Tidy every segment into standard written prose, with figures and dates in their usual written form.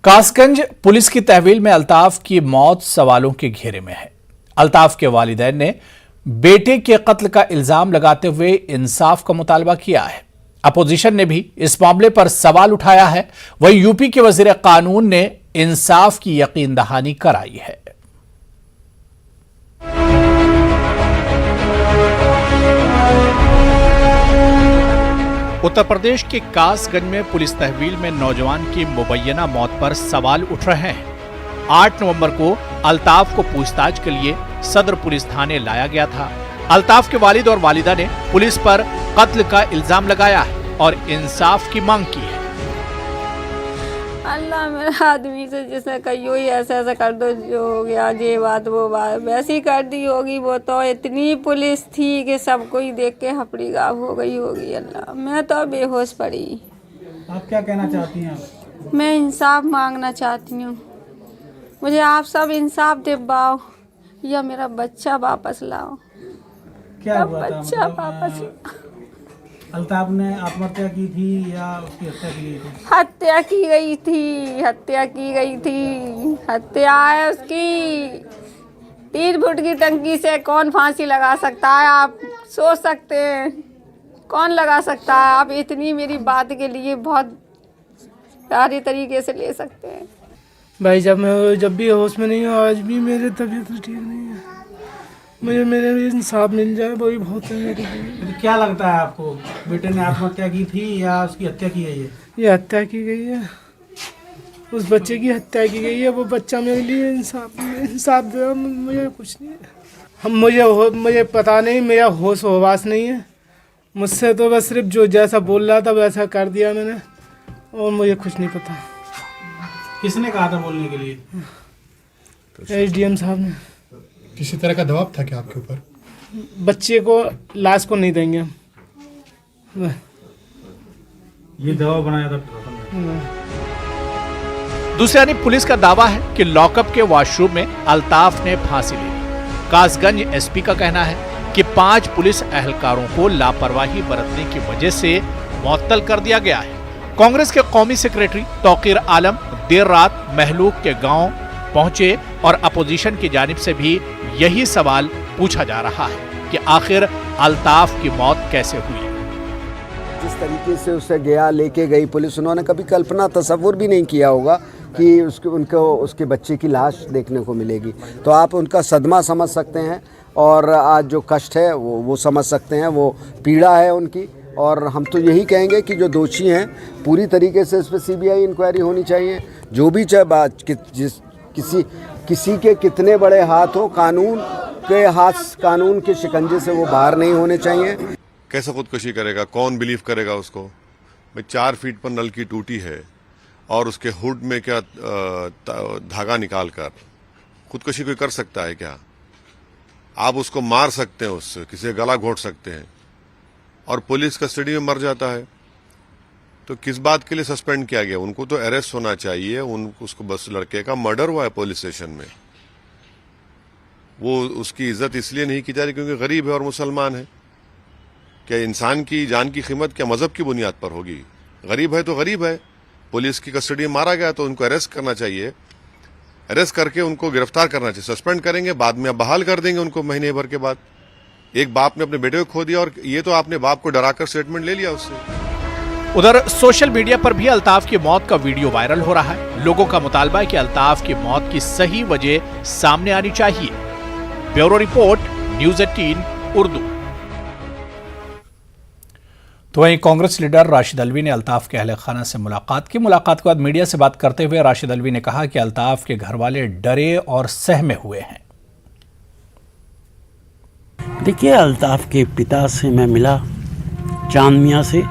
Kasganj police की तहवील में अल्ताफ की मौत सवालों के घेरे में है। अल्ताफ के वालिदैन ने बेटे के कत्ल का इल्जाम लगाते हुए इंसाफ का मुतालबा किया है। अपोजिशन ने भी इस मामले पर सवाल उठाया है। वहीं यूपी के वजीर कानून ने इंसाफ की यकीन दहानी कराई है। उत्तर प्रदेश के कासगंज में पुलिस तहवील में नौजवान की मुबैना मौत पर सवाल उठ रहे हैं। 8 नवंबर को अल्ताफ को पूछताछ के लिए सदर पुलिस थाने लाया गया था। अल्ताफ के वालिद और वालिदा ने पुलिस पर कत्ल का इल्जाम लगाया है और इंसाफ की मांग की है। अल्लाह मेरे आदमी से जिसने कही हुई ऐसा कर दो, जो हो गया ये बात वो बात वैसी कर दी होगी। वो तो इतनी पुलिस थी कि सबको ही देख के हपड़ी गायब हो गई होगी। अल्लाह, मैं तो बेहोश पड़ी। आप क्या कहना चाहती हैं? मैं इंसाफ मांगना चाहती हूँ। मुझे आप सब इंसाफ दिलवाओ या मेरा बच्चा वापस लाओ। क्या हुआ था? बच्चा वापस अल्ताफ ने आत्महत्या की थी या उसकी हत्या की गई थी? हत्या की गई थी। हत्या की गई थी। हत्या है उसकी। 3 फुट की टंकी से कौन फांसी लगा सकता है? आप सोच सकते हैं कौन लगा सकता है? आप इतनी मेरी बात के लिए बहुत प्यारे तरीके से ले सकते हैं। भाई जब भी होश में नहीं हूँ, आज भी मेरी तबीयत ठीक नहीं है। मुझे मेरे इंसाफ मिल जाए वही बहुत है मेरे लिए। तो क्या लगता है आपको, बेटे ने आत्महत्या की थी या उसकी हत्या की गई है? ये हत्या की गई है। उस बच्चे की हत्या की गई है। वो बच्चा मेरे लिए इंसाफ दे। मुझे कुछ नहीं है। मुझे पता नहीं, मेरा होश हवास नहीं है। मुझसे तो बस सिर्फ जो जैसा बोल रहा था वैसा कर दिया मैंने, और मुझे कुछ नहीं पता। किसने कहा था बोलने के लिए? SDM साहब ने। किसी तरह का दबाव था क्या आपके ऊपर? बच्चे को लाश को नहीं देंगे हम। ये दबाव बनाया था। दूसरी यानी पुलिस का दावा है कि लॉकअप के वॉशरूम में अल्ताफ ने फांसी ले ली। कासगंज SP का कहना है कि 5 पुलिस एहलकारों को लापरवाही बरतने की वजह से मुअत्तल कर दिया गया है। कांग्रेस के कौमी सेक्रेटरी तौकीर आलम देर रात महलूक के गांव पहुंचे और अपोजिशन की जानिब से भी यही सवाल पूछा जा रहा है कि आखिर अल्ताफ की मौत कैसे हुई। जिस तरीके से उसे गया लेके गई पुलिस, उन्होंने कभी कल्पना तसव्वुर भी नहीं किया होगा कि उसके बच्चे की लाश देखने को मिलेगी। तो आप उनका सदमा समझ सकते हैं और आज जो कष्ट है वो समझ सकते हैं, वो पीड़ा है उनकी। और हम तो यही कहेंगे कि जो दोषी हैं पूरी तरीके से इस पर CBI इंक्वायरी होनी चाहिए। जो भी किसी के कितने बड़े हाथ हो, कानून के शिकंजे से वो बाहर नहीं होने चाहिए। कैसे खुदकुशी करेगा? कौन बिलीव करेगा उसको? भाई 4 फीट पर नल की टूटी है और उसके हुड में क्या धागा निकाल कर खुदकुशी कोई कर सकता है क्या? आप उसको मार सकते हैं, उससे किसी का गला घोट सकते हैं और पुलिस कस्टडी में मर जाता है। तो किस बात के लिए सस्पेंड किया गया? उनको तो अरेस्ट होना चाहिए। उसको बस लड़के का मर्डर हुआ है पुलिस स्टेशन में। वो उसकी इज्जत इसलिए नहीं की जा रही क्योंकि गरीब है और मुसलमान है। क्या इंसान की जान की कीमत क्या मजहब की बुनियाद पर होगी? गरीब है तो गरीब है। पुलिस की कस्टडी में मारा गया तो उनको अरेस्ट करना चाहिए। अरेस्ट करके उनको गिरफ्तार करना चाहिए। सस्पेंड करेंगे, बाद में बहाल कर देंगे उनको महीने भर के बाद। एक बाप ने अपने बेटे को खो दिया और ये तो आपने बाप को डराकर स्टेटमेंट ले लिया उससे। उधर सोशल मीडिया पर भी अल्ताफ की मौत का वीडियो वायरल हो रहा है। लोगों का मुतालबा है कि अल्ताफ की मौत की सही वजह सामने आनी चाहिए। Bureau report, News 18 Urdu. तो वहीं कांग्रेस लीडर राशिद अल्वी ने अल्ताफ के अहले खाना से मुलाकात की। मुलाकात के बाद मीडिया से बात करते हुए राशिद अल्वी ने कहा कि अल्ताफ के घर वाले डरे और सहमे हुए हैं। देखिए, अल्ताफ के पिता से मैं मिला, चांद मियां से।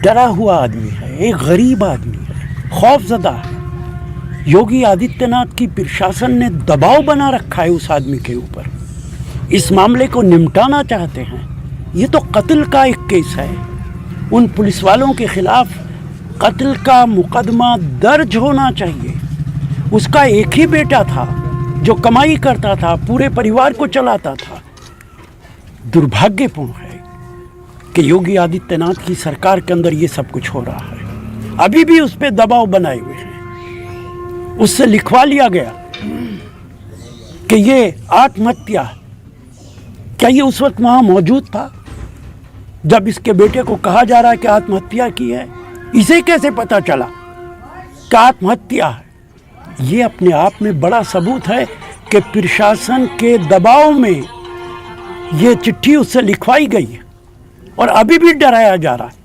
डरा हुआ आदमी है, एक गरीब आदमी है, खौफजदा है। योगी आदित्यनाथ की प्रशासन ने दबाव बना रखा है उस आदमी के ऊपर। इस मामले को निपटाना चाहते हैं। ये तो कत्ल का एक केस है। उन पुलिस वालों के खिलाफ कत्ल का मुकदमा दर्ज होना चाहिए। उसका एक ही बेटा था जो कमाई करता था, पूरे परिवार को चलाता था। दुर्भाग्यपूर्ण है कि योगी आदित्यनाथ की सरकार के अंदर ये सब कुछ हो रहा है। अभी भी उस पर दबाव बनाए हुए हैं। उससे लिखवा लिया गया कि ये आत्महत्या है। क्या ये उस वक्त वहाँ मौजूद था जब इसके बेटे को कहा जा रहा है कि आत्महत्या की है? इसे कैसे पता चला कि आत्महत्या है? ये अपने आप में बड़ा सबूत है कि प्रशासन के दबाव में ये चिट्ठी उससे लिखवाई गई है और अभी भी डराया जा रहा है।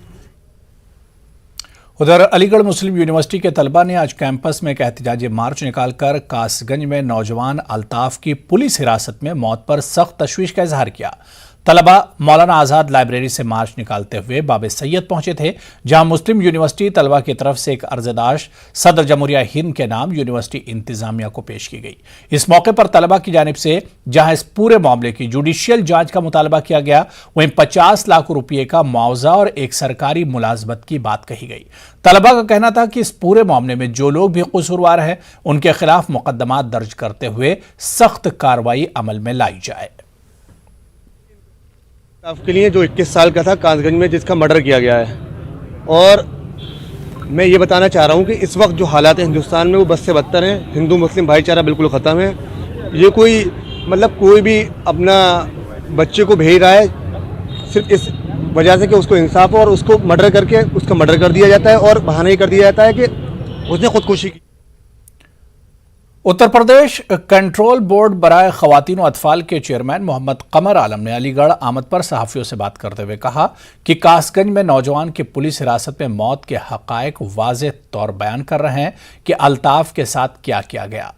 उधर अलीगढ़ मुस्लिम यूनिवर्सिटी के तलबा ने आज कैंपस में एक एहतजाजी मार्च निकालकर कासगंज में नौजवान अल्ताफ की पुलिस हिरासत में मौत पर सख्त तशवीश का इजहार किया। तलबा मौलाना आज़ाद लाइब्रेरी से मार्च निकालते हुए बाबे सैयद पहुंचे थे, जहां मुस्लिम यूनिवर्सिटी तलबा की तरफ से एक अर्जदाश सदर जमहूरिया हिंद के नाम यूनिवर्सिटी इंतजामिया को पेश की गई। इस मौके पर तलबा की जानिब से जहां इस पूरे मामले की जुडिशियल जांच का मुतालबा किया गया, वहीं 50 लाख रुपये का मुआवजा और एक सरकारी मुलाजमत की बात कही गई। तलबा का कहना था कि इस पूरे मामले में जो लोग भी कसूरवार हैं उनके खिलाफ मुकदमा दर्ज करते हुए सख्त कार्रवाई अमल में लाई जाए। के लिए जो 21 साल का था कासगंज में, जिसका मर्डर किया गया है, और मैं ये बताना चाह रहा हूँ कि इस वक्त जो हालात हैं हिंदुस्तान में वो बद से बदतर हैं। हिंदू मुस्लिम भाईचारा बिल्कुल ख़त्म है। ये कोई भी अपना बच्चे को भेज रहा है सिर्फ इस वजह से कि उसको इंसाफ हो, और उसको मर्डर करके उसका मर्डर कर दिया जाता है और बहाना ही कर दिया जाता है कि उसने खुदकुशी की। उत्तर प्रदेश कंट्रोल बोर्ड बराए खवातीन और अतफाल के चेयरमैन मोहम्मद कमर आलम ने अलीगढ़ आमद पर सहाफ़ियों से बात करते हुए कहा कि कासगंज में नौजवान की पुलिस हिरासत में मौत के हक़ाइक़ वाज़ेह तौर बयान कर रहे हैं कि अल्ताफ़ के साथ क्या किया गया।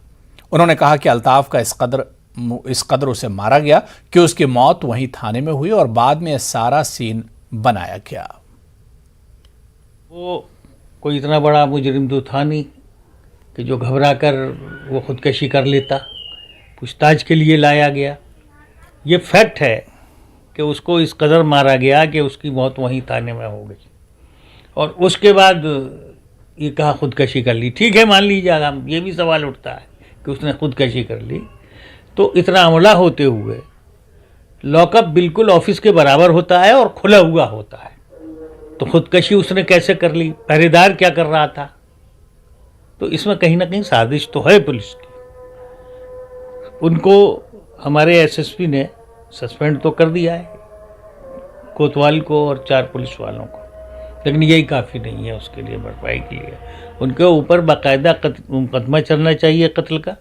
उन्होंने कहा कि अल्ताफ़ का इस कदर उसे मारा गया कि उसकी मौत वहीं थाने में हुई और बाद में सारा सीन बनाया गया। वो कोई इतना बड़ा मुजरिम तो था नहीं कि जो घबरा कर वो खुदकशी कर लेता। पूछताछ के लिए लाया गया। ये फैक्ट है कि उसको इस कदर मारा गया कि उसकी मौत वहीं थाने में हो गई, और उसके बाद ये कहा खुदकशी कर ली। ठीक है, मान लीजिएगा, ये भी सवाल उठता है कि उसने खुदकशी कर ली, तो इतना हमला होते हुए लॉकअप बिल्कुल ऑफिस के बराबर होता है और खुला हुआ होता है, तो खुदकशी उसने कैसे कर ली? पहरेदार क्या कर रहा था? तो इसमें कहीं ना कहीं साजिश तो है पुलिस की। उनको हमारे एसएसपी ने सस्पेंड तो कर दिया है, कोतवाल को और 4 पुलिस वालों को, लेकिन यही काफ़ी नहीं है उसके लिए, भरपाई के लिए। उनके ऊपर बाकायदा मुकदमा चलना चाहिए कत्ल का,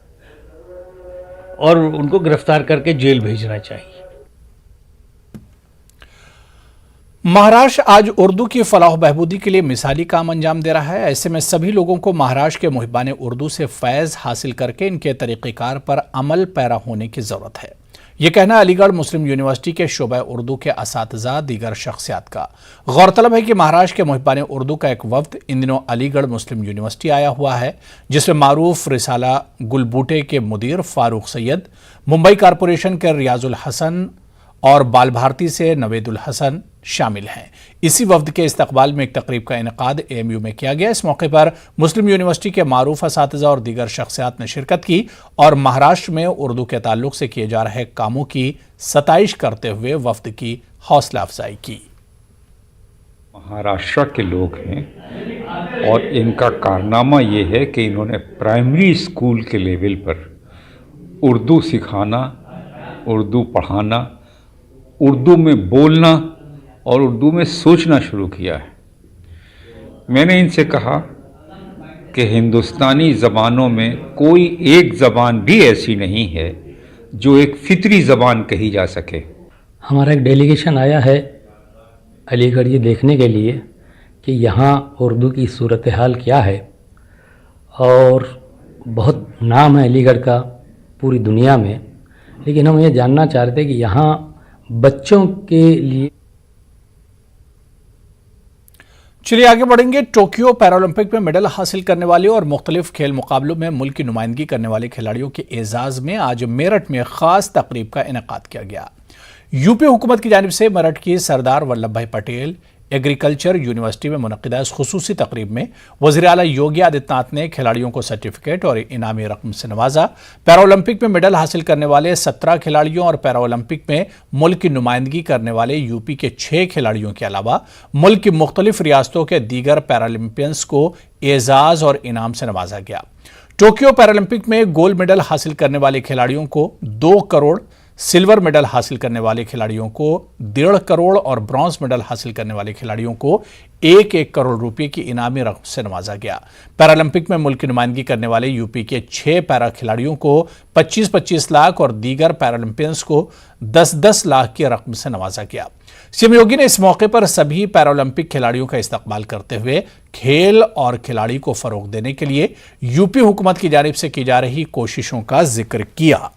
और उनको गिरफ्तार करके जेल भेजना चाहिए। महाराष्ट्र आज उर्दू की फलाह बहबूदी के लिए मिसाली काम अंजाम दे रहा है। ऐसे में सभी लोगों को महाराष्ट्र के मुहिबान उर्दू से फैज़ हासिल करके इनके तरीक़ेकार पर अमल पैरा होने की ज़रूरत है। यह कहना अलीगढ़ मुस्लिम यूनिवर्सिटी के शोबा उर्दू के असातिज़ा दीगर शख्सियात का। गौरतलब है कि महाराष्ट्र के मुहिबान उर्दू का एक वफ्द इन दिनों अलीगढ़ मुस्लिम यूनिवर्सिटी आया हुआ है, जिसमें मारूफ रिसाला गुलबूटे के मुदीर फारूक सैयद, मुंबई कॉरपोरेशन के रियाजुल हसन और बाल भारती से नवेदुल हसन शामिल हैं। इसी वफ्द के इस्तकबाल में एक तकरीब का इनेकाद AMU में किया गया। इस मौके पर मुस्लिम यूनिवर्सिटी के मारूफ असातिज़ा और दीगर शख्सियात ने शिरकत की और महाराष्ट्र में उर्दू के ताल्लुक से किए जा रहे कामों की सताइश करते हुए वफ्द की हौसला अफजाई की। महाराष्ट्र के लोग हैं और इनका कारनामा ये है कि इन्होंने प्राइमरी स्कूल के लेवल पर उर्दू सिखाना, उर्दू पढ़ाना, उर्दू में बोलना और उर्दू में सोचना शुरू किया है। मैंने इनसे कहा कि हिंदुस्तानी ज़बानों में कोई एक ज़बान भी ऐसी नहीं है जो एक फितरी ज़बान कही जा सके। हमारा एक डेलीगेशन आया है अलीगढ़ ये देखने के लिए कि यहाँ उर्दू की सूरत हाल क्या है, और बहुत नाम है अलीगढ़ का पूरी दुनिया में, लेकिन हम ये जानना चाह रहे थे कि यहाँ बच्चों के लिए। चलिए आगे बढ़ेंगे। टोक्यो पैरालंपिक में मेडल हासिल करने वाले और मुख्तलिफ खेल मुकाबलों में मुल्क की नुमाइंदगी करने वाले खिलाड़ियों के एजाज में आज मेरठ में खास तकरीब का इनेकाद किया गया। यूपी हुकूमत की जानिब से मेरठ की सरदार वल्लभ भाई पटेल एग्रीकल्चर यूनिवर्सिटी में मुनक़िदा इस खुसूसी तकरीब में वज़ीर आला योगी आदित्यनाथ ने खिलाड़ियों को सर्टिफिकेट और इनामी रकम से नवाजा। पैरालंपिक में मेडल हासिल करने वाले 17 खिलाड़ियों और पैरालंपिक में मुल्क की नुमाइंदगी करने वाले यूपी के 6 खिलाड़ियों के अलावा मुल्क की मुख्तलिफ रियासतों के दीगर पैरालंपियंस को एजाज और इनाम से नवाजा गया। टोक्यो पैरालंपिक में गोल्ड मेडल हासिल करने वाले खिलाड़ियों को 2 करोड़, सिल्वर मेडल हासिल करने वाले खिलाड़ियों को 1.5 करोड़ और ब्रॉन्ज मेडल हासिल करने वाले खिलाड़ियों को 1-1 करोड़ रुपए की इनामी रकम से नवाजा गया। पैरालंपिक में मुल्क की नुमाइंदगी करने वाले यूपी के 6 पैरा खिलाड़ियों को 25-25 लाख और दीगर पैरालंपियंस को 10-10 लाख की रकम से नवाजा गया। सीएम योगी ने इस मौके पर सभी पैरालंपिक खिलाड़ियों का इस्तकबाल करते हुए खेल और खिलाड़ी को फरोग देने के लिए यूपी हुकूमत की जानिब से की जा रही कोशिशों का जिक्र किया।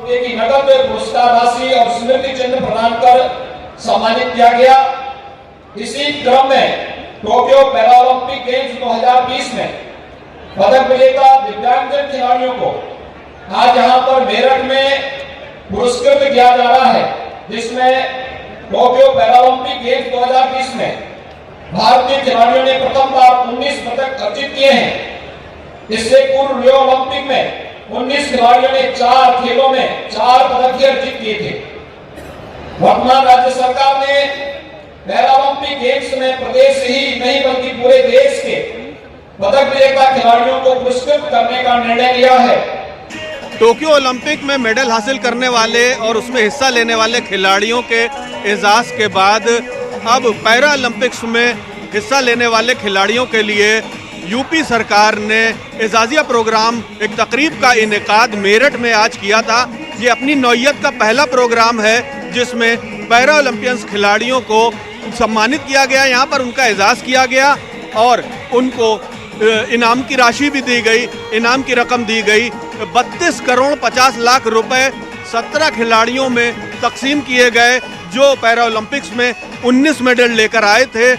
की नकद पुरस्कार राशि और स्मृति चिन्ह प्रदान कर सम्मानित किया गया। इसी क्रम में टोक्यो पैरालंपिक गेम्स 2020 में पदक विजेता दिव्यांगजन खिलाड़ियों को आज यहां पर मेरठ में पुरस्कृत किया जा रहा है, जिसमें टोक्यो पैरालंपिक गेम्स 2020 में भारतीय खिलाड़ियों ने प्रथम बार 19 पदक अर्जित किए हैं। इससे पूर्व रियो ओलंपिक में 19 खिलाड़ियों ने 4 खेलों में 4 पदक अर्जित किए थे। वर्तमान राज्य सरकार ने पैरालंपिक गेम्स में प्रदेश ही नहीं बल्कि पूरे देश के पदक विजेता खिलाड़ियों को पुरस्कृत करने का निर्णय लिया है। टोक्यो ओलंपिक में मेडल हासिल करने वाले और उसमें हिस्सा लेने वाले खिलाड़ियों के एजाज के बाद अब पैरा ओलंपिक्स में हिस्सा लेने वाले खिलाड़ियों के लिए यूपी सरकार ने एजाजिया प्रोग्राम एक तकरीब का इनेकाद मेरठ में आज किया था। ये अपनी नौइयत का पहला प्रोग्राम है जिसमें पैरा ओलंपियंस खिलाड़ियों को सम्मानित किया गया, यहाँ पर उनका एजाज़ किया गया और उनको इनाम की राशि भी दी गई, इनाम की रकम दी गई। 32 करोड़ 50 लाख रुपए 17 खिलाड़ियों में तकसीम किए गए जो पैरा ओलंपिक्स में 19 मेडल लेकर आए थे।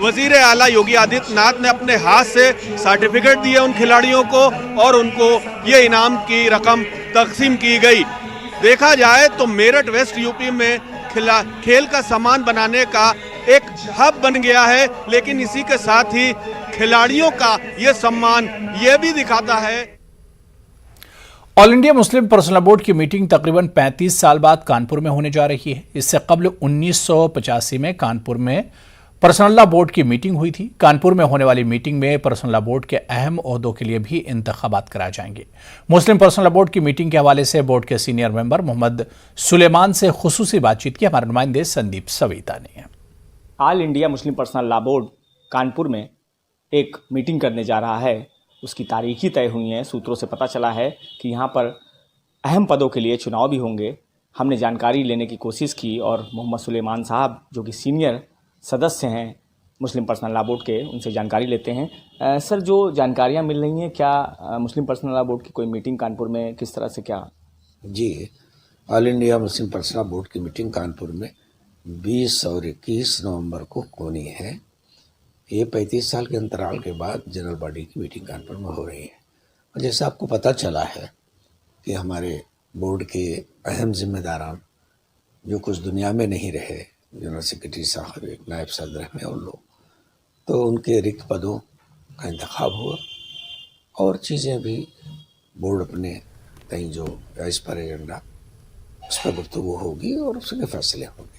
वज़ीर आला योगी आदित्यनाथ ने अपने हाथ से सर्टिफिकेट दिए उन खिलाड़ियों को और उनको ये इनाम की रकम तकसीम की गई। देखा जाए तो मेरठ वेस्ट यूपी में खेल का सामान बनाने का एक हब बन गया है, लेकिन इसी के साथ ही खिलाड़ियों का ये सम्मान ये भी दिखाता है। All India Muslim Personal Law Board की मीटिंग तकरीबन 35 साल बाद कानपुर में होने जा रही है। इससे कबल 1985 में कानपुर में पर्सनल लॉ बोर्ड की मीटिंग हुई थी। कानपुर में होने वाली मीटिंग में पर्सनल लॉ बोर्ड के अहम ओहदों के लिए भी इंतखाबात कराए जाएंगे। मुस्लिम पर्सनल लॉ बोर्ड की मीटिंग के हवाले से बोर्ड के सीनियर मेंबर मोहम्मद सुलेमान से खुसूसी बातचीत की हमारे नुमाइंदे संदीप सविता ने। All India Muslim Personal Law board Kanpur में एक मीटिंग करने जा रहा है। उसकी तारीख ही तय हुई है। सूत्रों से पता चला है कि यहाँ पर अहम पदों के लिए चुनाव भी होंगे। हमने जानकारी लेने की कोशिश की और मोहम्मद सुलेमान साहब जो कि सीनियर सदस्य हैं मुस्लिम पर्सनल लॉ बोर्ड के, उनसे जानकारी लेते हैं। सर, जो जानकारियाँ मिल रही हैं, क्या मुस्लिम पर्सनल लॉ बोर्ड की कोई मीटिंग कानपुर में किस तरह से क्या? जी, All India Muslim Personal Law Board की मीटिंग कानपुर में 20 और 21 नवंबर को होनी है। ये 35 साल के अंतराल के बाद जनरल बॉडी की मीटिंग कानपुर में हो रही है। और जैसा आपको पता चला है कि हमारे बोर्ड के अहम जिम्मेदारान जो कुछ दुनिया में नहीं रहे, जनरल सेक्रेटरी साहब, एक नायब सदर में उन लोग, तो उनके रिक्त पदों का इंतखाब हुआ और चीज़ें भी बोर्ड अपने कहीं जो एज पर एजेंडा उस पर गुफ्तगू होगी और उसके फैसले होंगे।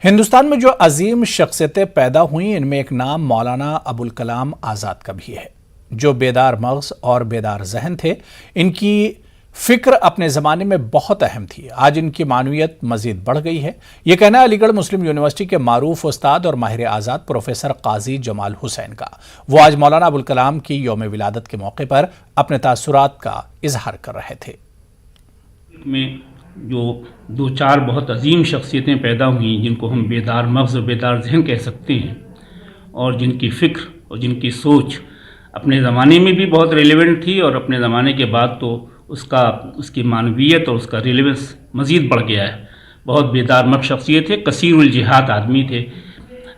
हिंदुस्तान में जो अजीम शख्सियतें पैदा हुई, इनमें एक नाम मौलाना अबुल कलाम आज़ाद का भी है, जो बेदार मग़ज़ और बेदार जहन थे। इनकी फ़िक्र अपने ज़माने में बहुत अहम थी। आज इनकी मानवियत मज़ीद बढ़ गई है। ये कहना है अलीगढ़ मुस्लिम यूनिवर्सिटी के मारूफ उस्ताद और माहिर आज़ाद प्रोफेसर काजी जमाल हुसैन का। वो आज मौलाना अबुल कलाम की यौम विलादत के मौके पर अपने तासुरात का इजहार कर रहे थे। में जो 2-4 बहुत अजीम शख्सियतें पैदा हुई, जिनको हम बेदार मग़ज़ और बेदार जहन कह सकते हैं, और जिनकी फ़िक्र और जिनकी सोच अपने ज़माने में भी बहुत रेलेवेंट थी और अपने ज़माने के बाद तो उसकी मानवीयत और उसका रिलेवेंस मज़ीद बढ़ गया है। बहुत बेदार मग़ज़ शख्सियत थे, कसीरुल जिहाद आदमी थे।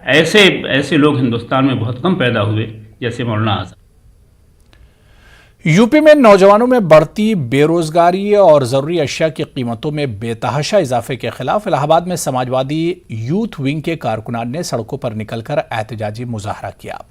ऐसे लोग हिंदुस्तान में बहुत कम पैदा हुए जैसे मौलाना आज़ाद। यूपी में नौजवानों में बढ़ती बेरोजगारी और जरूरी अशिया की कीमतों में बेतहाशा इजाफे के खिलाफ इलाहाबाद में समाजवादी यूथ विंग के कारकुनान ने सड़कों पर निकलकर एहतजाजी मुजाहरा किया।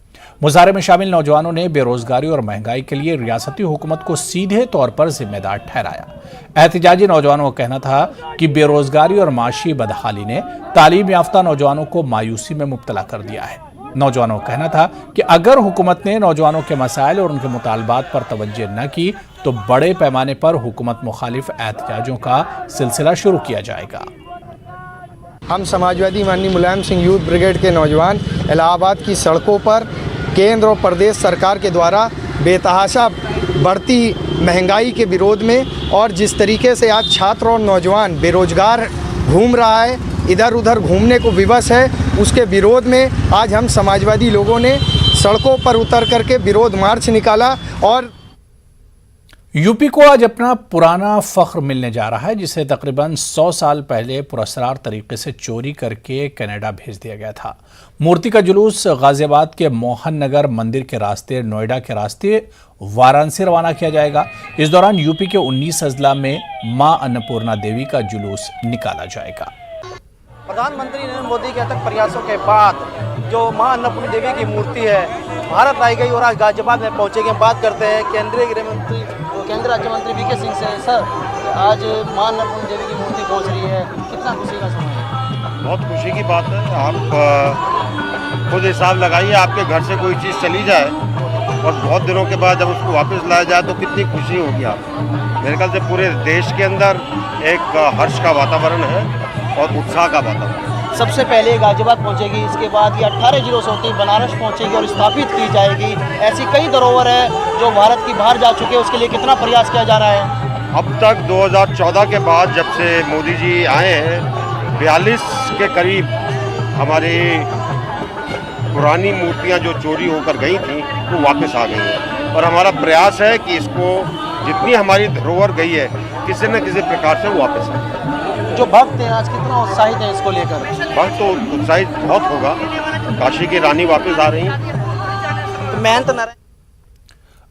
मुजाहरे में शामिल नौजवानों ने बेरोजगारी और महंगाई के लिए रियासती हुकूमत को सीधे तौर पर जिम्मेदार ठहराया। एहतजाजी नौजवानों का कहना था कि बेरोजगारी और माशी बदहाली ने तालीम याफ्ता नौजवानों को मायूसी में मुब्तला कर दिया है। नौजवानों का कहना था कि अगर हुकूमत ने नौजवानों के मसाइल और उनके मुतालबात पर तवज्जो न की तो बड़े पैमाने पर हुकूमत मुखालिफ एहतजाजों का सिलसिला शुरू किया जाएगा। हम समाजवादी माननीय मुलायम सिंह यूथ ब्रिगेड के नौजवान इलाहाबाद की सड़कों पर केंद्र और प्रदेश सरकार के द्वारा बेतहाशा बढ़ती महंगाई के विरोध में और जिस तरीके से आज छात्र और नौजवान बेरोजगार घूम रहा है, इधर उधर घूमने को विवश है, उसके विरोध में आज हम समाजवादी लोगों ने सड़कों पर उतर करके विरोध मार्च निकाला। और यूपी को आज अपना पुराना फख्र मिलने जा रहा है, जिसे तकरीबन 100 साल पहले पुरस्कार तरीके से चोरी करके कनाडा भेज दिया गया था। मूर्ति का जुलूस गाजियाबाद के मोहन नगर मंदिर के रास्ते नोएडा के रास्ते वाराणसी रवाना किया जाएगा। इस दौरान यूपी के 19 अजला में मां अन्नपूर्णा देवी का जुलूस निकाला जाएगा। प्रधानमंत्री नरेंद्र मोदी के अथक प्रयासों के बाद जो मां अन्नपूर्णा देवी की मूर्ति है भारत लाई गई और आज गाजियाबाद में पहुंचेगी। हम बात करते हैं केंद्रीय गृह मंत्री केंद्रीय राज्य मंत्री वीके सिंह से। सर, आज मां अन्नपूर्णा देवी की मूर्ति पहुंच रही है, कितना खुशी का समय है? बहुत खुशी की बात है। आप खुद हिसाब लगाइए, आपके घर से कोई चीज़ चली जाए और बहुत दिनों के बाद जब उसको वापस लाया जाए तो कितनी खुशी होगी आप। मेरे ख्याल से पूरे देश के अंदर एक हर्ष का वातावरण है और उत्साह का वातावरण। सबसे पहले गाजियाबाद पहुंचेगी, इसके बाद ये 18 जिलों से होती बनारस पहुंचेगी और स्थापित की जाएगी। ऐसी कई धरोहर है जो भारत की बाहर जा चुके हैं, उसके लिए कितना प्रयास किया जा रहा है? अब तक 2014 के बाद जब से मोदी जी आए हैं 42 के करीब हमारी पुरानी मूर्तियां जो चोरी होकर गई थी वो वापस आ गई हैं और हमारा प्रयास है कि इसको जितनी हमारी धरोहर गई है किसी न किसी प्रकार से वो वापस आए। जो भक्त हैं आज कितना उत्साहित है इसको लेकर? भक्त तो उत्साहित बहुत होगा। काशी की रानी वापस आ रही हैं। तो मेहनत न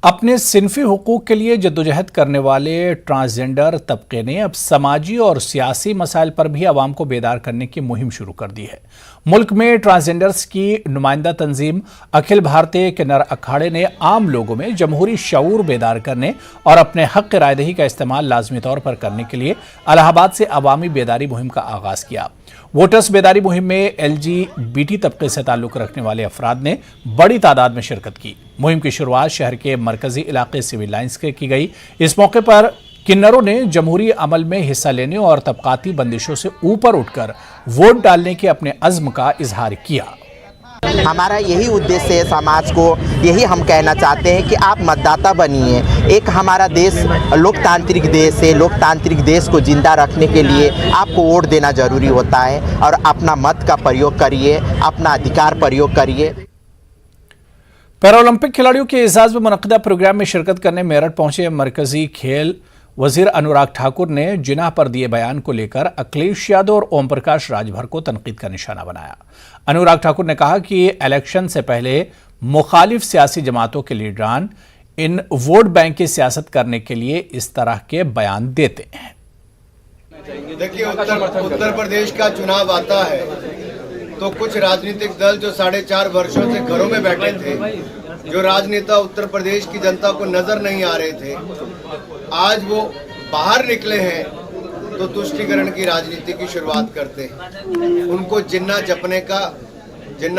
अपने सिन्फी हुकूक के लिए जद्दोजहद करने वाले ट्रांसजेंडर तबके ने अब समाजी और सियासी मसाइल पर भी आवाम को बेदार करने की मुहिम शुरू कर दी है। मुल्क में ट्रांसजेंडर्स की नुमाइंदा तंजीम अखिल भारतीय किन्नर अखाड़े ने आम लोगों में जमहूरी शऊर बेदार करने और अपने हक रायदही का इस्तेमाल लाजमी तौर पर करने के लिए इलाहाबाद से अवामी बेदारी मुहिम का आगाज किया। वोटर्स बेदारी मुहिम में LGBT तबके से ताल्लुक रखने वाले अफराद ने बड़ी तादाद में शिरकत की। मुहिम की शुरुआत शहर के मरकजी इलाके सिविल लाइंस के की गई। इस मौके पर किन्नरों ने जमहूरी अमल में हिस्सा लेने और तबकाती बंदिशों से ऊपर उठकर वोट डालने के अपने अज़्म का इजहार किया। हमारा यही उद्देश्य है, समाज को यही हम कहना चाहते हैं कि आप मतदाता बनिए। एक हमारा देश लोकतांत्रिक देश है, लोकतांत्रिक देश को जिंदा रखने के लिए आपको वोट देना जरूरी होता है और अपना मत का प्रयोग करिए, अपना अधिकार प्रयोग करिए। पैरालंपिक खिलाड़ियों के एजाज में मुनक्किदा प्रोग्राम में शिरकत करने मेरठ पहुंचे मरकजी खेल वजीर अनुराग ठाकुर ने जिनाह पर दिए बयान को लेकर अखिलेश यादव और ओम प्रकाश राजभर को तनकीद का निशाना बनाया। अनुराग ठाकुर ने कहा कि इलेक्शन से पहले मुखालिफ सियासी जमातों के लीडरान इन वोट बैंक की सियासत करने के लिए इस तरह के बयान देते हैं। देखिए, उत्तर प्रदेश का चुनाव आता है तो कुछ राजनीतिक दल जो 4.5 वर्षों से घरों में बैठे थे, जो राजनेता उत्तर प्रदेश की जनता को नजर नहीं आ रहे थे, आज वो बाहर निकले हैं तो तुष्टीकरण की राजनीति की शुरुआत करते हैं। उनको जिन्ना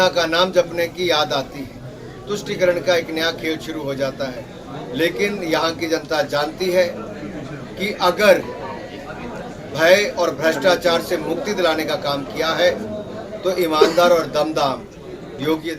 का नाम जपने की याद आती है। तुष्टीकरण का एक नया खेल शुरू हो जाता है। लेकिन यहाँ की जनता जानती है कि अगर भय और भ्रष्टाचार से मुक्ति दिलाने का काम किया है तो ईमानदार और दमदार योगी